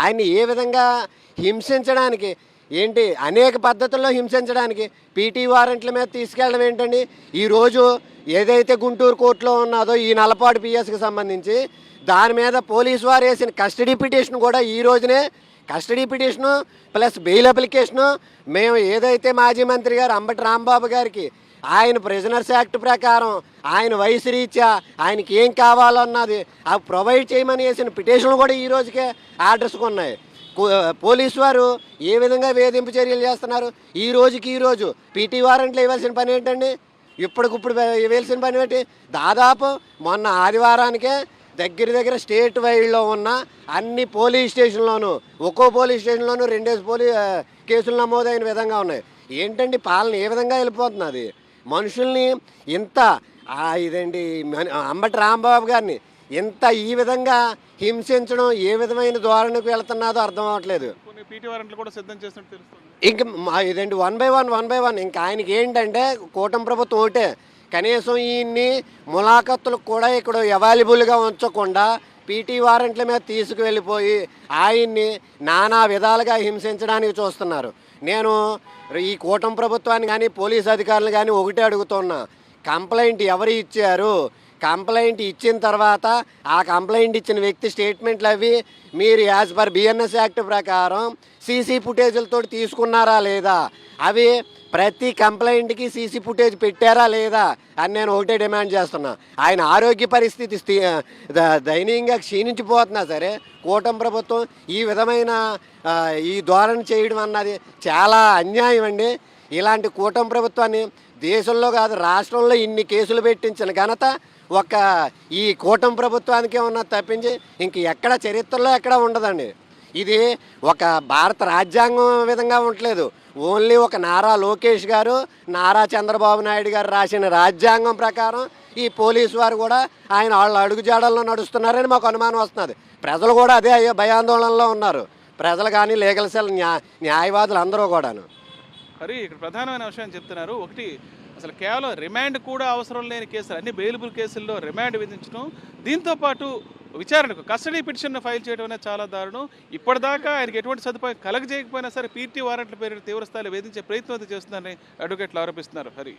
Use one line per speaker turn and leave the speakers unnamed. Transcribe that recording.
ఆయన్ని ఏ విధంగా హింసించడానికి ఏంటి అనేక పద్ధతుల్లో హింసించడానికి పీటీ వారెంట్ల మీద తీసుకెళ్ళడం ఏంటండి? ఈరోజు ఏదైతే గుంటూరు కోర్టులో ఉన్నదో ఈ నలపాడు పిఎస్కి సంబంధించి దాని మీద పోలీసు వారు వేసిన కస్టడీ పిటిషన్ కూడా ఈ రోజునే custody petition plus bail application మేము ఏదైతే మాజీ మంత్రి గారు అంబటి రాంబాబు గారికి ఆయన ప్రిజనర్స్ యాక్ట్ ప్రకారం ఆయన వయసు రీత్యా ఆయనకి ఏం కావాలన్నది అవి ప్రొవైడ్ చేయమని వేసిన పిటిషన్లు కూడా ఈ రోజుకే ఆర్డర్స్కి ఉన్నాయి. పోలీసు వారు ఏ విధంగా వేధింపు చర్యలు చేస్తున్నారు? ఈ రోజు పీటీ వారెంట్లు ఇవ్వాల్సిన పని ఏంటండి? ఇప్పటికిప్పుడు ఇవ్వాల్సిన పని ఏంటి? దాదాపు మొన్న ఆదివారానికే దగ్గర స్టేట్ వైడ్లో ఉన్న అన్ని పోలీస్ స్టేషన్లోనూ ఒక్కో పోలీస్ స్టేషన్లోనూ 2 కేసులు నమోదైన విధంగా ఉన్నాయి. ఏంటండి పాలన ఏ విధంగా వెళ్ళిపోతున్నది? మనుషుల్ని ఇంత ఇదండి అంబటి రాంబాబు గారిని ఇంత ఈ విధంగా హింసించడం ఏ విధమైన ధోరణికి వెళ్తున్నాదో అర్థం అవ్వట్లేదు. ఇంక ఇదండి 1 by 1 ఇంకా ఆయనకి ఏంటంటే కూటమి ప్రభుత్వం ఒకటే, కనీసం ఈయన్ని ములాఖత్తులకు కూడా ఇక్కడ అవైలబుల్గా ఉంచకుండా పీటీ వారెంట్ల మీద తీసుకువెళ్ళిపోయి ఆయన్ని నానా విధాలుగా హింసించడానికి చూస్తున్నారు. నేను ఈ కూటమి ప్రభుత్వాన్ని కానీ పోలీస్ అధికారులు కానీ ఒకటే అడుగుతున్నా, కంప్లైంట్ ఎవరు ఇచ్చారు? కంప్లైంట్ ఇచ్చిన తర్వాత ఆ కంప్లైంట్ ఇచ్చిన వ్యక్తి స్టేట్మెంట్లు అవి మీరు యాజ్ పర్ బిఎన్ఎస్ యాక్ట్ ప్రకారం సీసీ ఫుటేజ్లతో తీసుకున్నారా లేదా? అవి ప్రతి కంప్లైంట్కి సీసీ ఫుటేజ్ పెట్టారా లేదా అని నేను ఒకటే డిమాండ్ చేస్తున్నా. ఆయన ఆరోగ్య పరిస్థితి దయనీయంగా క్షీణించిపోతున్నా సరే కూటమి ప్రభుత్వం ఈ విధమైన ఈ ధోరణి చేయడం అన్నది చాలా అన్యాయం అండి. ఇలాంటి కూటమి ప్రభుత్వాన్ని దేశంలో కాదు రాష్ట్రంలో ఇన్ని కేసులు పెట్టించిన ఘనత ఒక ఈ కూటమి ప్రభుత్వానికే ఉన్నది తప్పించి ఇంక ఎక్కడ చరిత్రలో ఎక్కడ ఉండదండి. ఇది ఒక భారత రాజ్యాంగం విధంగా ఉండలేదు. ఓన్లీ ఒక నారా లోకేష్ గారు నారా చంద్రబాబు నాయుడు గారు రాసిన రాజ్యాంగం ప్రకారం ఈ పోలీసు వారు కూడా వాళ్ళ అడుగుజాడల్లో నడుస్తున్నారని మాకు అనుమానం వస్తున్నది. ప్రజలు కూడా అదే భయాందోళనలో ఉన్నారు. ప్రజలు కానీ లీగల్ సెల్ న్యాయవాదులు అందరూ కూడాను.
మరి ఇక్కడ ప్రధానమైన విషయం చెప్తున్నారు. ఒకటి, అసలు కేవలం రిమాండ్ కూడా అవసరం లేని కేసులు, అన్ని బెయిలబుల్ కేసుల్లో రిమాండ్ విధించడం, దీంతోపాటు విచారణకు కస్టడీ పిటిషన్ ఫైల్ చేయడం అనేది చాలా దారుణం. ఇప్పటిదాకా ఆయనకి ఎటువంటి సదుపాయం కలగజేయకపోయినా సరే పీటీ వారెంట్ల పేరు తీవ్రస్థాయిలో వేధించే ప్రయత్నం అయితే చేస్తుందని అడ్వకేట్లు ఆరోపిస్తున్నారు. హరి.